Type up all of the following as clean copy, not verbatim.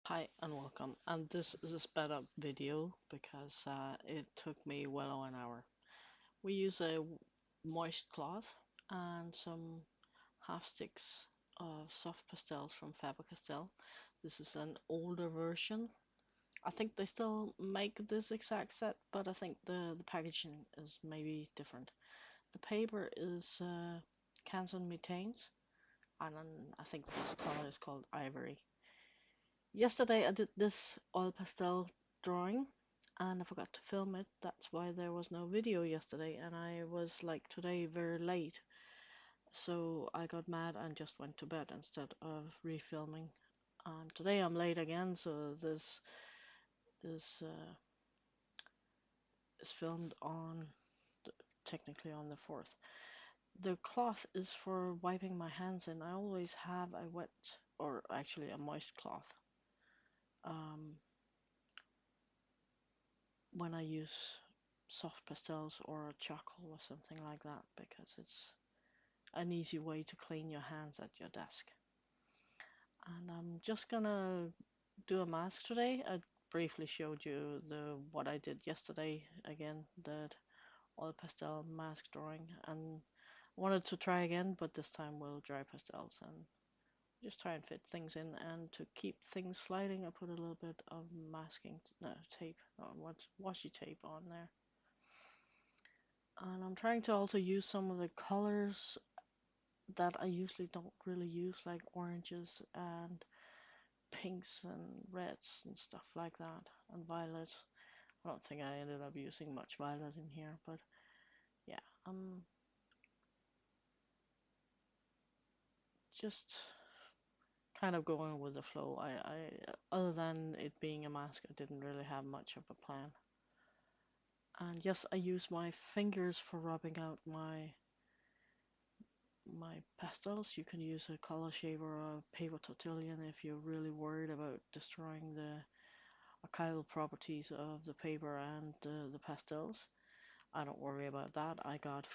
Hi and welcome. And this is a sped up video because it took me well over an hour. We use a moist cloth and some half sticks of soft pastels from Faber-Castell. This is an older version. I think they still make this exact set, but I think the packaging is maybe different. The paper is Canson Metanes, and I think this color is called Ivory. Yesterday I did this oil pastel drawing and I forgot to film it. That's why there was no video yesterday and I was like today very late. So I got mad and just went to bed instead of refilming. Today I'm late again, so this is filmed on technically on the 4th. The cloth is for wiping my hands in. I always have a wet or actually a moist cloth. Um, when I use soft pastels or charcoal or something like that because it's an easy way to clean your hands at your desk. And I'm just gonna do a mask today. I briefly showed you the what I did yesterday again, the oil pastel mask drawing, and wanted to try again, but this time with dry pastels and just try and fit things in. And to keep things sliding, I put a little bit of masking no tape, no, what washi tape on there. And I'm trying to also use some of the colors that I usually don't really use, like oranges and pinks and reds and stuff like that, and violets. I don't think I ended up using much violet in here, but yeah, I'm just kind of going with the flow. Other than it being a mask, I didn't really have much of a plan. And yes, I use my fingers for rubbing out my pastels. You can use a color shaver or a paper tortillon if you're really worried about destroying the archival properties of the paper and the pastels. I don't worry about that. I got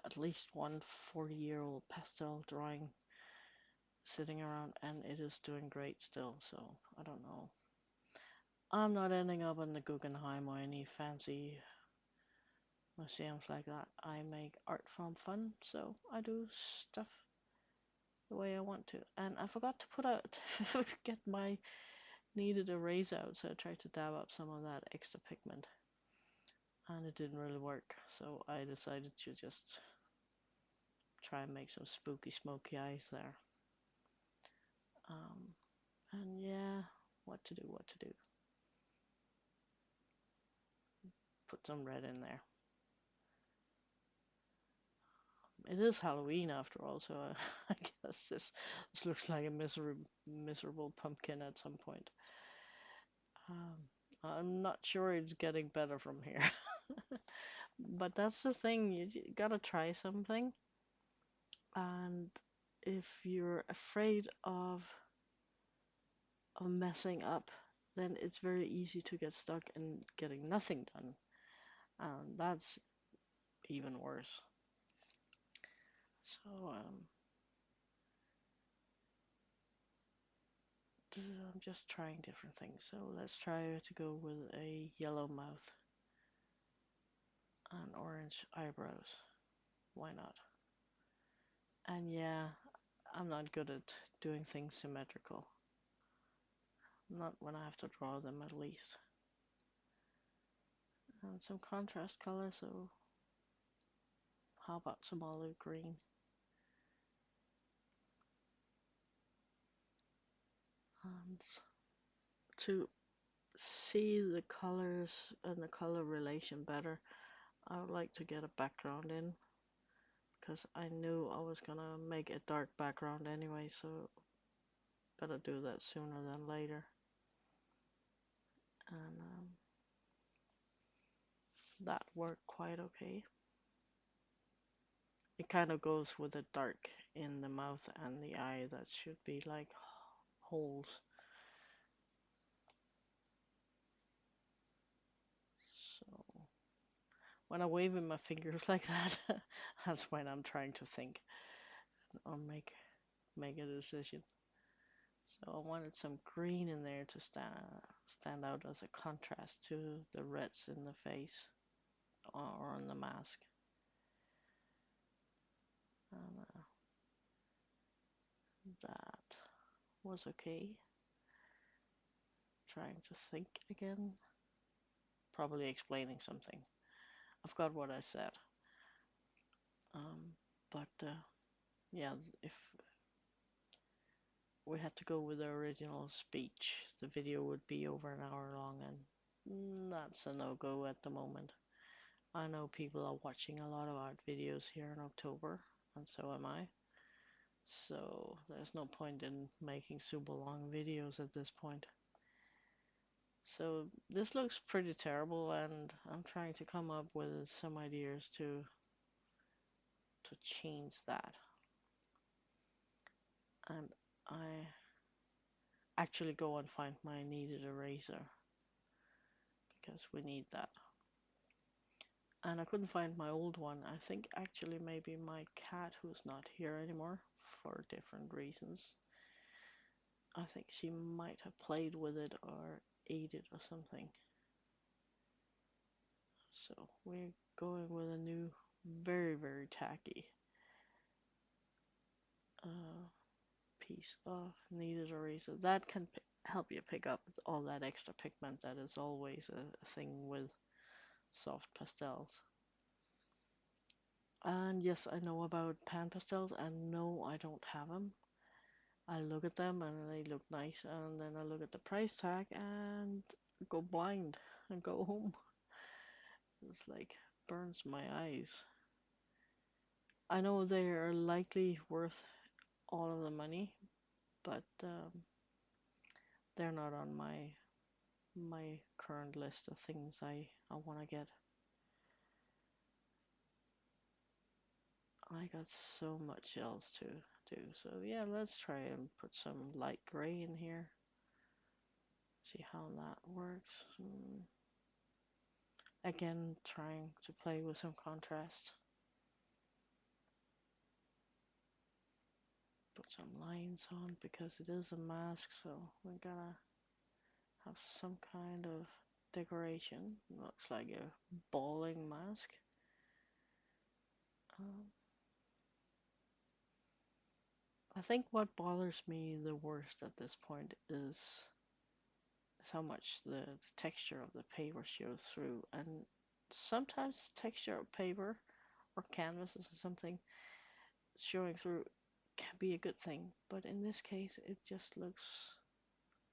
at least one 40-year-old pastel drawing sitting around and it is doing great still, so I don't know. I'm not ending up in the Guggenheim or any fancy museums like that. I make art from fun, so I do stuff the way I want to. And I forgot to put out get my needed erase out, so I tried to dab up some of that extra pigment. And it didn't really work, so I decided to just try and make some spooky smoky eyes there. Um, and yeah, what to do, what to do. Put some red in there. It is Halloween after all, so I guess this looks like a miserable pumpkin at some point. Um, I'm not sure it's getting better from here. But that's the thing, you gotta try something. And if you're afraid of messing up, then it's very easy to get stuck in getting nothing done. And that's even worse. So I'm just trying different things. So let's try to go with a yellow mouth and orange eyebrows. Why not? And yeah, I'm not good at doing things symmetrical. Not when I have to draw them at least. And some contrast color, so how about some olive green? And to see the colors and the color relation better, I would like to get a background in because I knew I was gonna make a dark background anyway, so better do that sooner than later. And that worked quite okay. It kind of goes with the dark in the mouth and the eye that should be like holes. So when I wave with my fingers like that, that's when I'm trying to think or make a decision. So I wanted some green in there to stand out as a contrast to the reds in the face or on the mask. And that was okay. Trying to think again. Probably explaining something. I forgot what I said. But yeah, if we had to go with the original speech, the video would be over an hour long, and that's a no-go at the moment. I know people are watching a lot of art videos here in October, and so am I. So there's no point in making super long videos at this point. So this looks pretty terrible, and I'm trying to come up with some ideas to change that. And I actually go and find my kneaded eraser because we need that. And I couldn't find my old one. I think actually maybe my cat, who's not here anymore for different reasons, I think she might have played with it or ate it or something. So we're going with a new, very, very tacky piece of kneaded eraser. That can help you pick up all that extra pigment that is always a thing with soft pastels. And yes, I know about pan pastels, and no, I don't have them. I look at them and they look nice, and then I look at the price tag and go blind and go home. It's like burns my eyes. I know they are likely worth all of the money, but they're not on my current list of things I want to get. I got so much else to do. So yeah, let's try and put some light gray in here. See how that works. Again, trying to play with some contrast. Put some lines on because it is a mask, so we're gonna have some kind of decoration. Looks like a bowling mask. I think what bothers me the worst at this point is how much the texture of the paper shows through, and sometimes texture of paper or canvases or something showing through can be a good thing, but in this case it just looks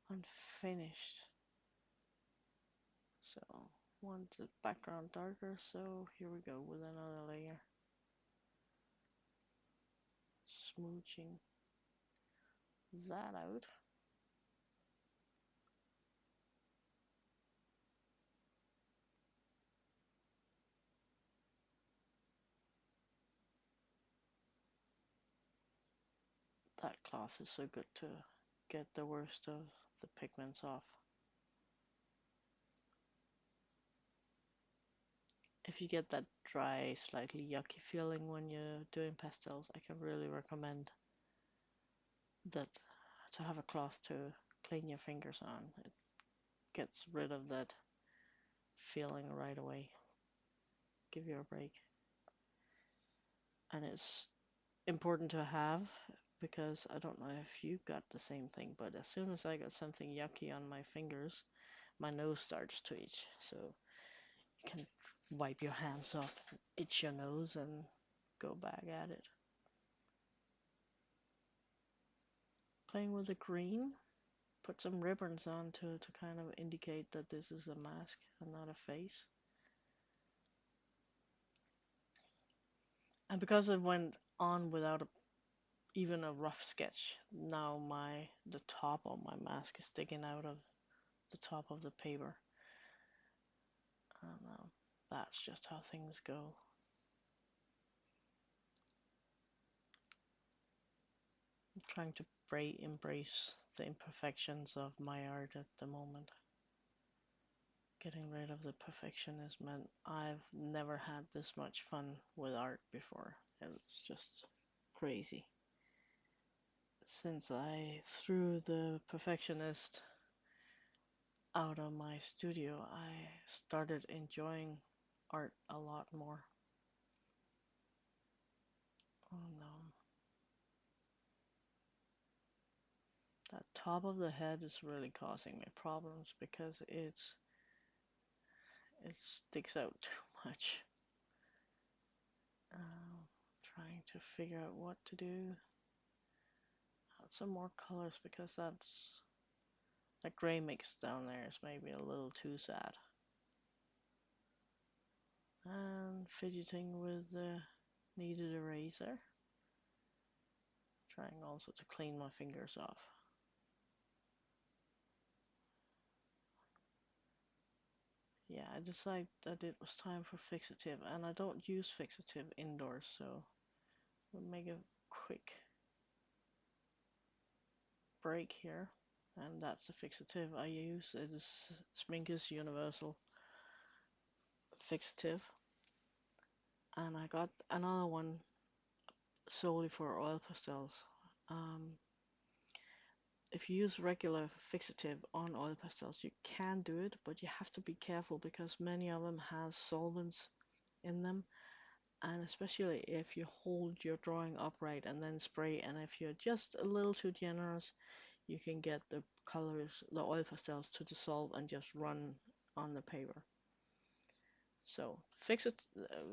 unfinished. So want the background darker, so here we go with another layer. Smooching that out. That cloth is so good to get the worst of the pigments off. If you get that dry, slightly yucky feeling when you're doing pastels, I can really recommend that to have a cloth to clean your fingers on. It gets rid of that feeling right away. Give you a break. And it's important to have because I don't know if you got the same thing, but as soon as I got something yucky on my fingers, my nose starts to itch. So you can wipe your hands off, itch your nose, and go back at it. Playing with the green, put some ribbons on to kind of indicate that this is a mask and not a face. And because it went on without even a rough sketch, now the top of my mask is sticking out of the top of the paper. And that's just how things go. I'm trying to embrace the imperfections of my art at the moment. Getting rid of the perfectionism. I've never had this much fun with art before. It's just crazy. since I threw the perfectionist out of my studio, I started enjoying art a lot more. Oh no. That top of the head is really causing me problems because it sticks out too much. Trying to figure out what to do. Add some more colors because that gray mix down there is maybe a little too sad. And fidgeting with the kneaded eraser. Trying also to clean my fingers off. Yeah, I decided that it was time for fixative, and I don't use fixative indoors, so we'll make a quick break here. And that's the fixative I use. It is Sminkus Universal Fixative. And I got another one solely for oil pastels. Um, if you use regular fixative on oil pastels, you can do it, but you have to be careful because many of them has solvents in them, and especially if you hold your drawing upright and then spray, and if you're just a little too generous, you can get the colors, the oil pastels, to dissolve and just run on the paper. So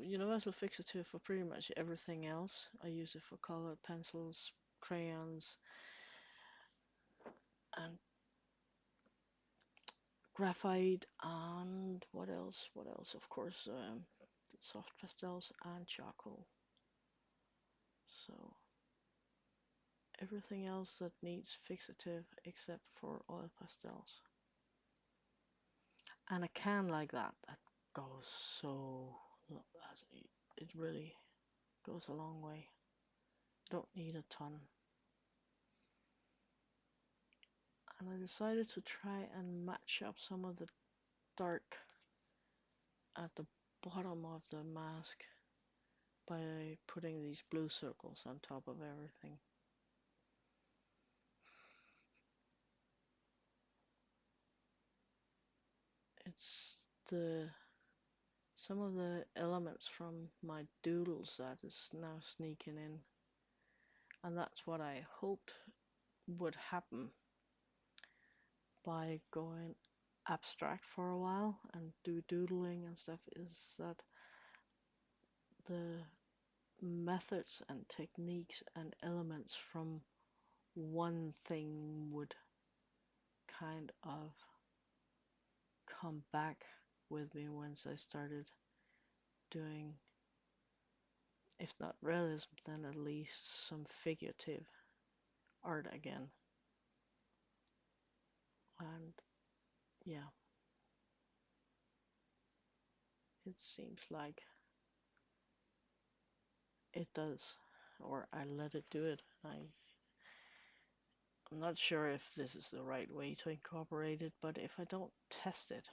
universal fixative for pretty much everything else. I use it for colored pencils, crayons, and graphite, and what else? What else? Of course, soft pastels and charcoal. So everything else that needs fixative except for oil pastels. And a can like that goes so, it really goes a long way. Don't need a ton. And I decided to try and match up some of the dark at the bottom of the mask by putting these blue circles on top of everything. It's some of the elements from my doodles that is now sneaking in, and that's what I hoped would happen by going abstract for a while and do doodling and stuff, is that the methods and techniques and elements from one thing would kind of come back with me once I started doing, if not realism, then at least some figurative art again. And yeah, it seems like it does, or I let it do it. I'm not sure if this is the right way to incorporate it, but if I don't test it,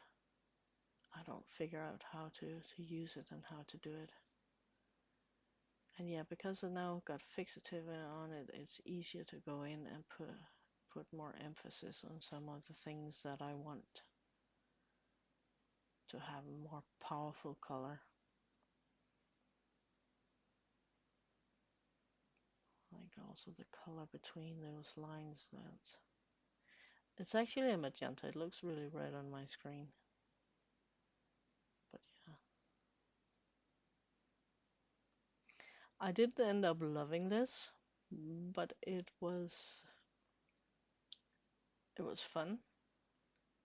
I don't figure out how to use it and how to do it. And yeah, because I now got fixative on it, it's easier to go in and put more emphasis on some of the things that I want to have more powerful color. Like also the color between those lines. It's actually a magenta. It looks really red on my screen. But yeah. I did end up loving this, but it was fun,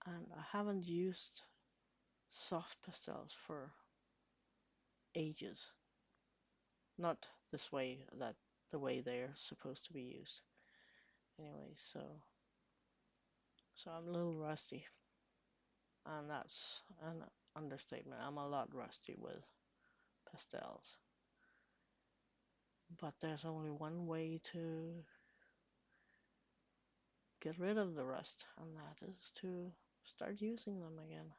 and I haven't used soft pastels for ages. Not this way, that the way they're supposed to be used. Anyway, so I'm a little rusty, and that's an understatement. I'm a lot rusty with pastels. But there's only one way to get rid of the rust, and that is to start using them again.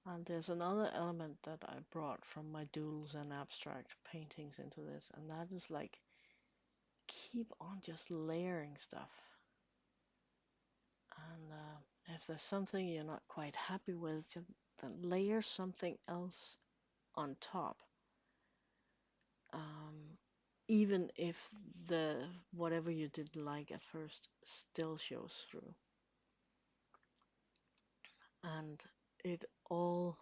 And there's another element that I brought from my doodles and abstract paintings into this, and that is like keep on just layering stuff. And if there's something you're not quite happy with, then layer something else on top. Um, Even if the whatever you didn't like at first still shows through. And it all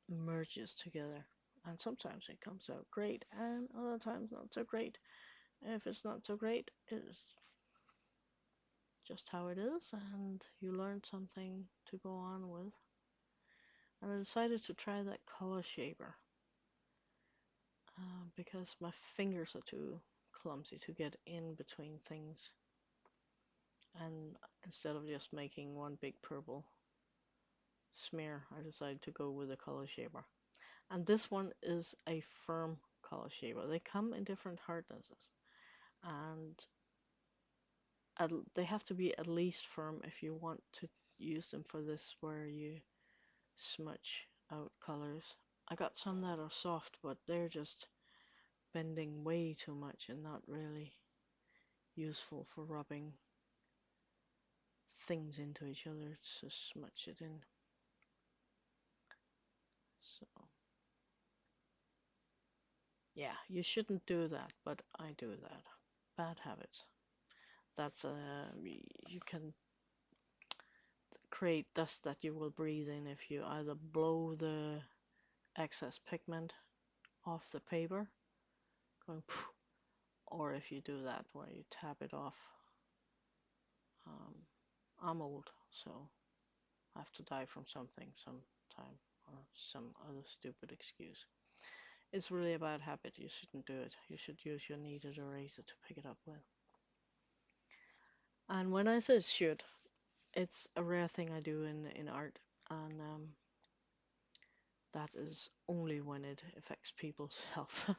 merges together. And sometimes it comes out great, and other times not so great. If it's not so great, it's just how it is, and you learn something to go on with. And I decided to try that color shaver because my fingers are too clumsy to get in between things. And instead of just making one big purple smear, I decided to go with a color shaver. And this one is a firm color shaver. They come in different hardnesses, and they have to be at least firm if you want to use them for this, where you smudge out colors. I got some that are soft, but they're just bending way too much and not really useful for rubbing things into each other to smudge it in. So, yeah, you shouldn't do that, but I do that. Bad habits. That's you can create dust that you will breathe in if you either blow the excess pigment off the paper, going poof, or if you do that where you tap it off. Um, I'm old, so I have to die from something sometime or some other stupid excuse. It's really a bad habit. You shouldn't do it. You should use your kneaded eraser to pick it up with. And when I say should, it's a rare thing I do in art, and that is only when it affects people's health.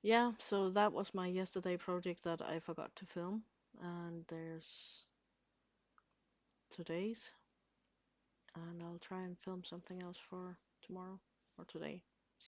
Yeah, so that was my yesterday project that I forgot to film, and there's today's, and I'll try and film something else for tomorrow or today.